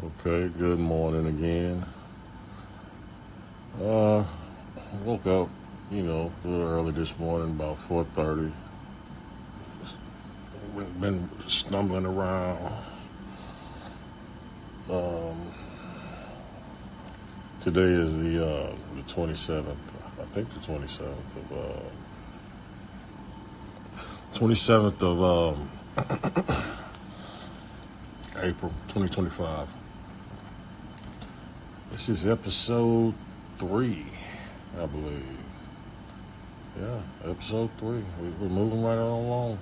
Okay, good morning again. Woke up, a little early this morning, about 4:30. Been stumbling around. Um, Today is the 27th. I think the 27th of April 2025. This is episode 3, I believe. Yeah, episode 3. We're moving right on along.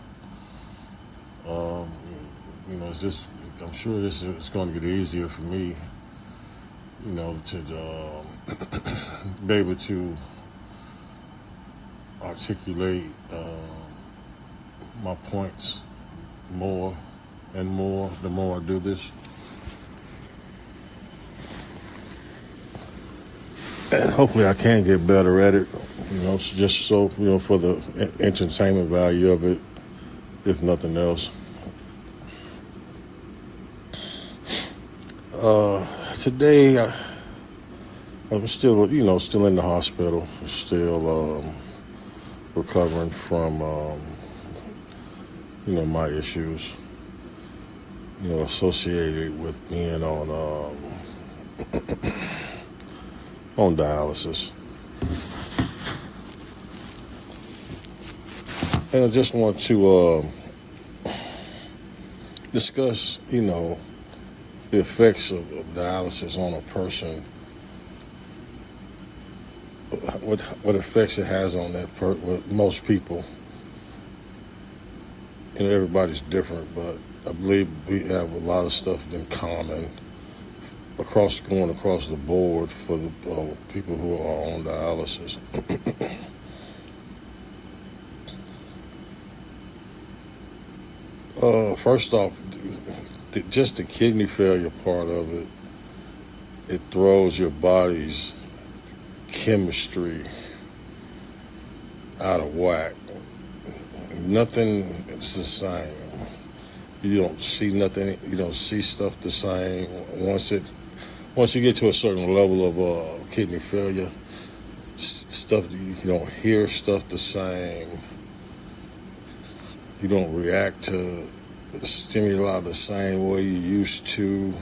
It's just, I'm sure this is going to get easier for me, to be able to articulate my points more and more the more I do this. And hopefully I can get better at it, just so, for the entertainment value of it, if nothing else. Today, I'm still, still in the hospital, still recovering from, my issues, associated with being on dialysis. And I just want to discuss, the effects of dialysis on a person, what effects it has on with most people. Everybody's different, but I believe we have a lot of stuff in common going across the board for the people who are on dialysis. First off, just the kidney failure part of it, it throws your body's chemistry out of whack. Nothing is the same. You don't see nothing. You don't see stuff the same. Once you get to a certain level of kidney failure, stuff you don't hear stuff the same. You don't react to stimuli the same way you used to.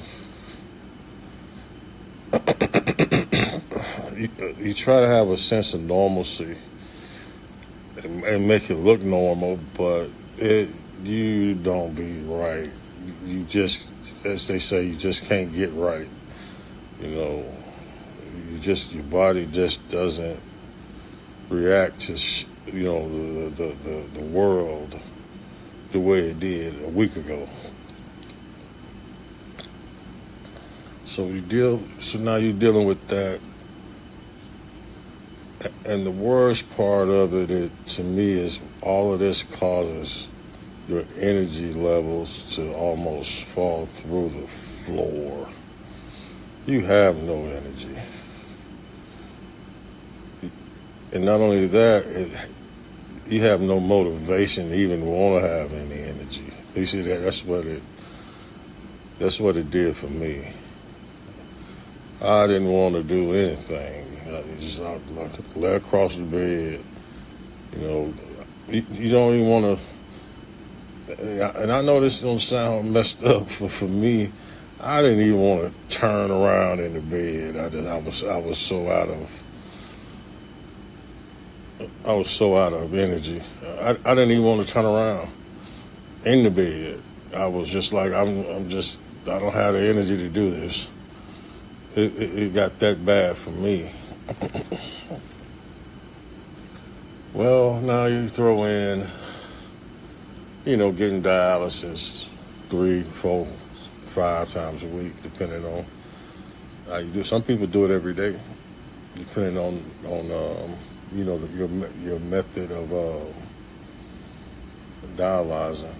You try to have a sense of normalcy and make it look normal, but you don't be right. You just, as they say, you just can't get right. Your body just doesn't react to the world the way it did a week ago. So now you're dealing with that. And the worst part of it, to me, is all of this causes your energy levels to almost fall through the floor. You have no energy. And not only that, you have no motivation to even want to have any energy. You see that's what it did for me. I didn't want to do anything. I just lay across the bed. You don't even want to. And I know this don't sound messed up, for me, I didn't even want to turn around in the bed. I was so out of energy. I didn't even want to turn around in the bed. I was just like, I don't have the energy to do this. It got that bad for me. Well, now you throw in, getting dialysis 3, 4, 5 times a week, depending on how you do. Some people do it every day, depending on your method of dialyzing.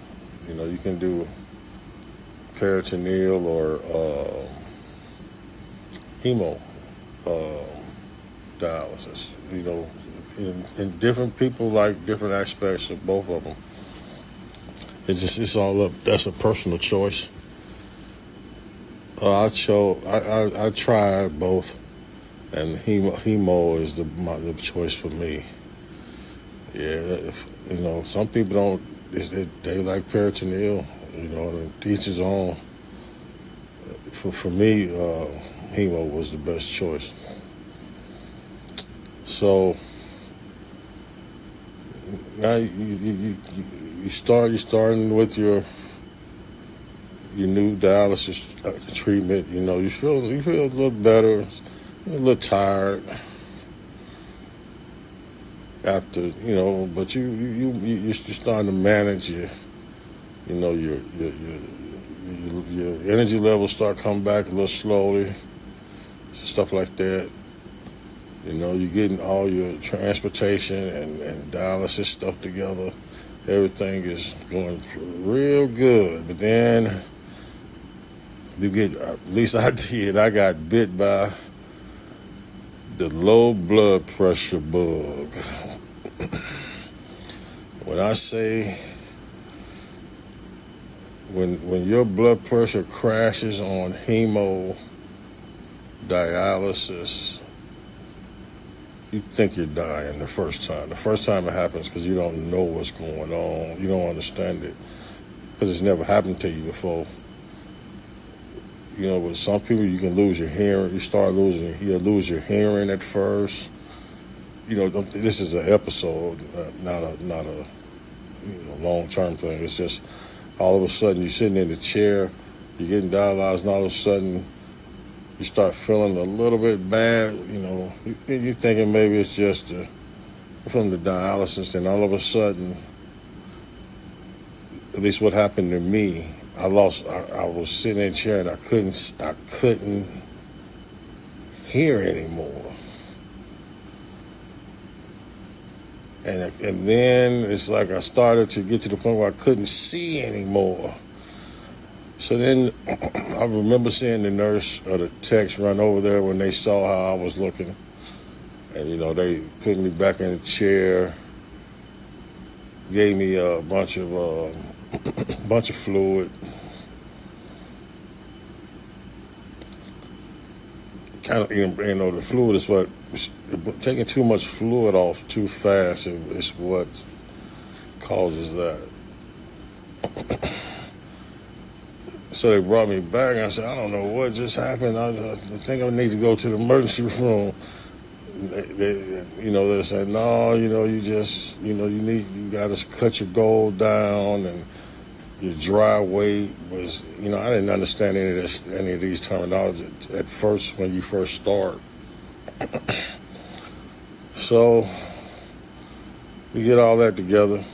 You can do peritoneal or hemodialysis. And different people like different aspects of both of them. It's all up. That's a personal choice. I tried both, and hemo is the choice for me. Yeah, some people don't. They like peritoneal. And each his own. For me, hemo was the best choice. So now you're starting with your new dialysis treatment. You feel a little better, a little tired after, but you're starting to manage your energy levels start coming back a little slowly, stuff like that. You're getting all your transportation and dialysis stuff together. Everything is going real good. But then you get, at least I did, I got bit by the low blood pressure bug. When I say, when your blood pressure crashes on hemodialysis, you think you're dying the first time. The first time it happens because you don't know what's going on. You don't understand it because it's never happened to you before. With some people, you can lose your hearing. You lose your hearing at first. This is an episode, not a long-term thing. It's just all of a sudden you're sitting in the chair, you're getting dialyzed, and all of a sudden you start feeling a little bit bad. You're thinking maybe it's just from the dialysis, and all of a sudden, at least what happened to me, I was sitting in the chair and I couldn't hear anymore. And then it's like I started to get to the point where I couldn't see anymore. So then I remember seeing the nurse or the techs run over there when they saw how I was looking. And, they put me back in the chair, gave me a bunch of fluid. Kind of, the fluid is what, taking too much fluid off too fast is what causes that. So they brought me back, and I said, I don't know what just happened. I think I need to go to the emergency room. They said, no, you got to cut your goal down, and your dry weight was, I didn't understand any of these terminology at first when you first start. So we get all that together.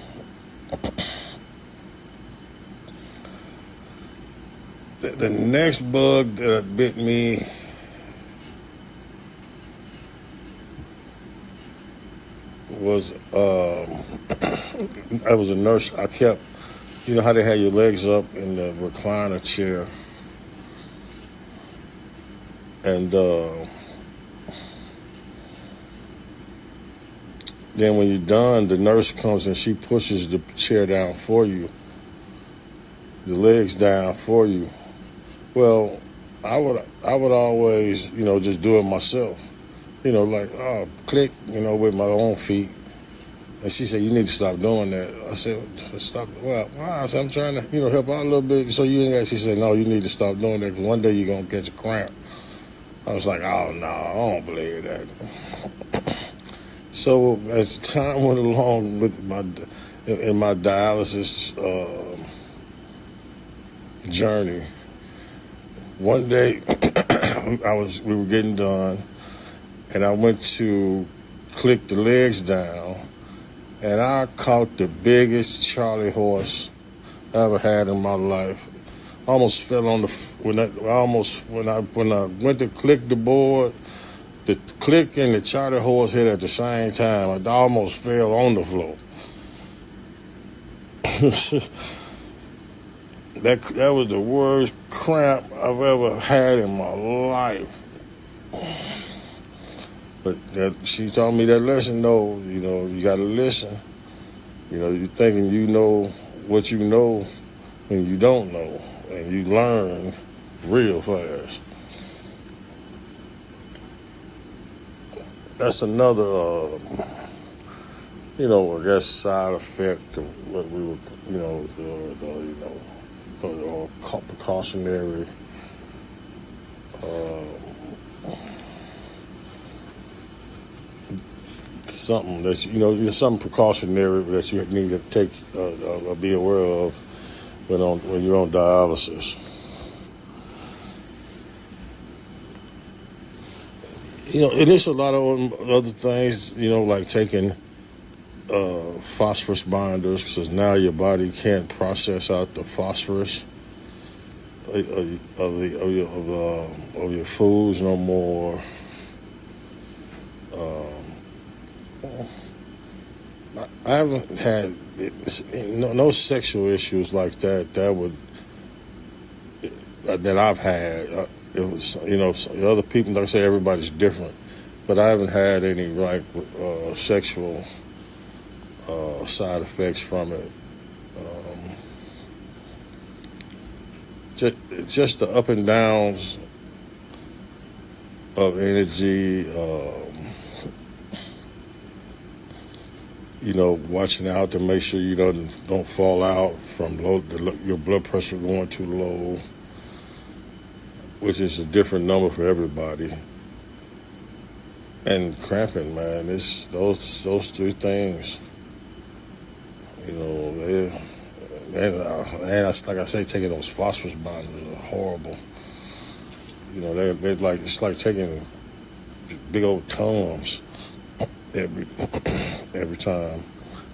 The next bug that bit me was I was a nurse. I kept, how they had your legs up in the recliner chair, and then when you're done, the nurse comes and she pushes the chair down for you, the legs down for you. Well, I would always, just do it myself, click, with my own feet. And she said, you need to stop doing that. I said, stop. Well, why? I said, I'm trying to, help out a little bit. So you ain't got, she said, no, you need to stop doing that because one day you're going to catch a cramp. I was like, oh, no, I don't believe that. So as time went along with my dialysis journey, one day we were getting done, and I went to click the legs down, and I caught the biggest Charlie horse I ever had in my life. I almost fell on when I went to click the board, the click and the Charlie horse hit at the same time. I almost fell on the floor. That was the worst cramp I've ever had in my life. But she taught me that lesson, though. You got to listen. You're thinking you know what you know when you don't know. And you learn real fast. That's another, I guess, side effect of what we would, or precautionary uh, something that something precautionary that you need to take, be aware of when you're on dialysis. It is a lot of other things, like taking phosphorus binders, because now your body can't process out the phosphorus of your foods no more. I haven't had no sexual issues like that I've had. It was, other people, like I say, everybody's different, but I haven't had any sexual side effects from it. Just the up and downs of energy. Watching out to make sure you don't fall out from your blood pressure going too low, which is a different number for everybody. And cramping, man, it's those three things. And like I say, taking those phosphorus binders are horrible. They're like, it's like taking big old Tums every time.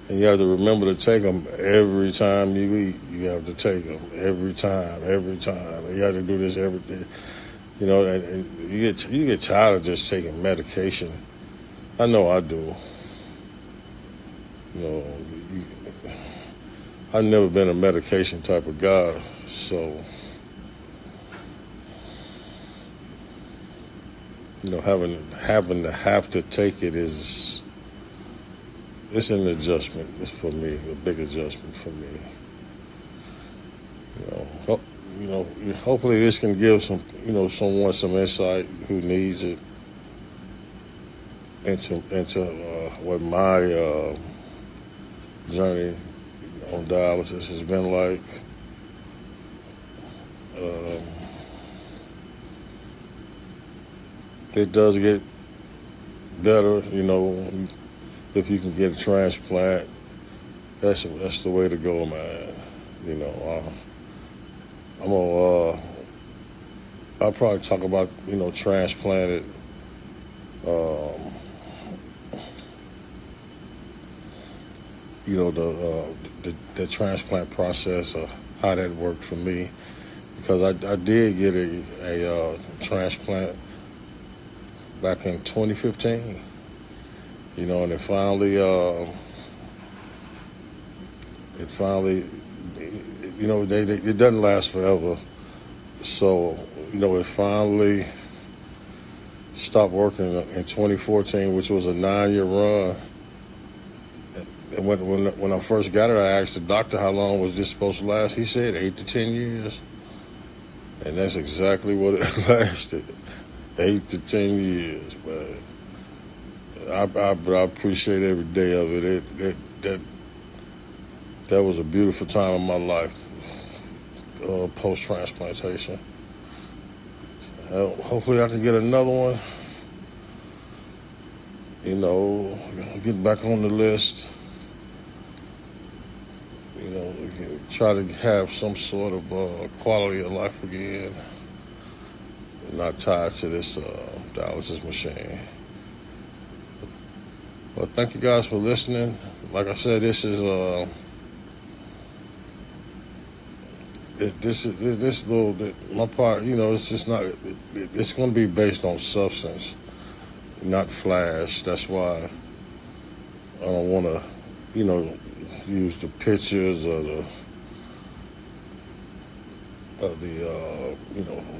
And you have to remember to take them every time you eat. You have to take them every time. And you have to do this every day. And you get tired of just taking medication. I know I do. I've never been a medication type of guy, so having to have to take it it's an adjustment. It's for me, a big adjustment for me. Hopefully this can give someone some insight who needs it into what my journey on dialysis has been like. It does get better, if you can get a transplant. That's the way to go, man. I'll probably talk about transplanted. The transplant process, how that worked for me, because I did get a transplant back in 2015, and it finally, it doesn't last forever. So, it finally stopped working in 2014, which was a 9-year run. And when I first got it, I asked the doctor how long was this supposed to last. He said 8 to 10 years. And that's exactly what it lasted. 8 to 10 years, man. I appreciate every day of it. That was a beautiful time in my life, post-transplantation. Hopefully I can get another one. Get back on the list. Try to have some sort of quality of life again. Not tied to this dialysis machine. Well, thank you guys for listening. Like I said, this little bit, my part. It's just not. It's going to be based on substance, not flash. That's why I don't want to, use the pictures or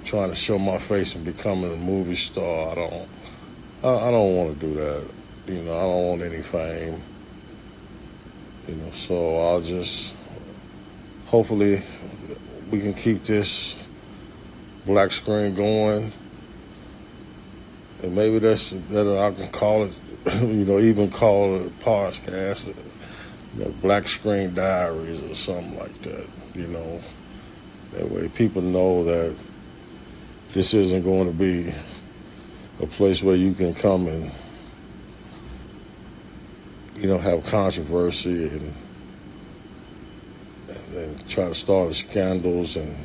trying to show my face and becoming a movie star. I don't want to do that. I don't want any fame. So I'll just, hopefully we can keep this black screen going, and maybe that's better. I can call it, even call it a podcast, black screen diaries or something like that. That way people know that this isn't going to be a place where you can come and have controversy and try to start scandals and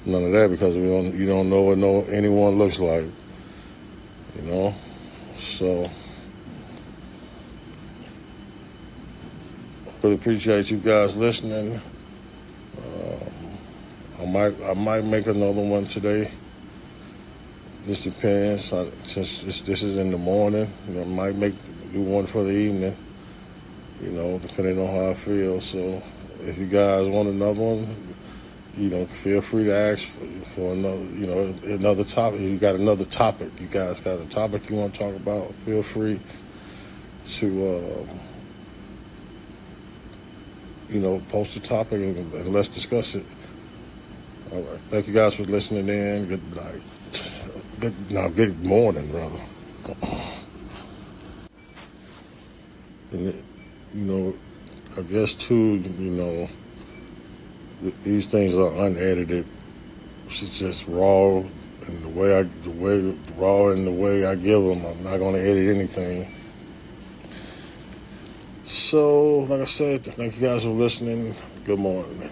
none of that, because you don't know what anyone looks like, So really appreciate you guys listening. I might make another one today. This depends. Since this is in the morning, I might do one for the evening. Depending on how I feel. So if you guys want another one, feel free to ask for another, another topic. If you got another topic, you guys got a topic you want to talk about, feel free to, post a topic and let's discuss it. All right. Thank you guys for listening in. Good night. Good morning, rather. And, I guess too, these things are unedited. It's just raw, and the way I give them. I'm not going to edit anything. So, like I said, thank you guys for listening. Good morning.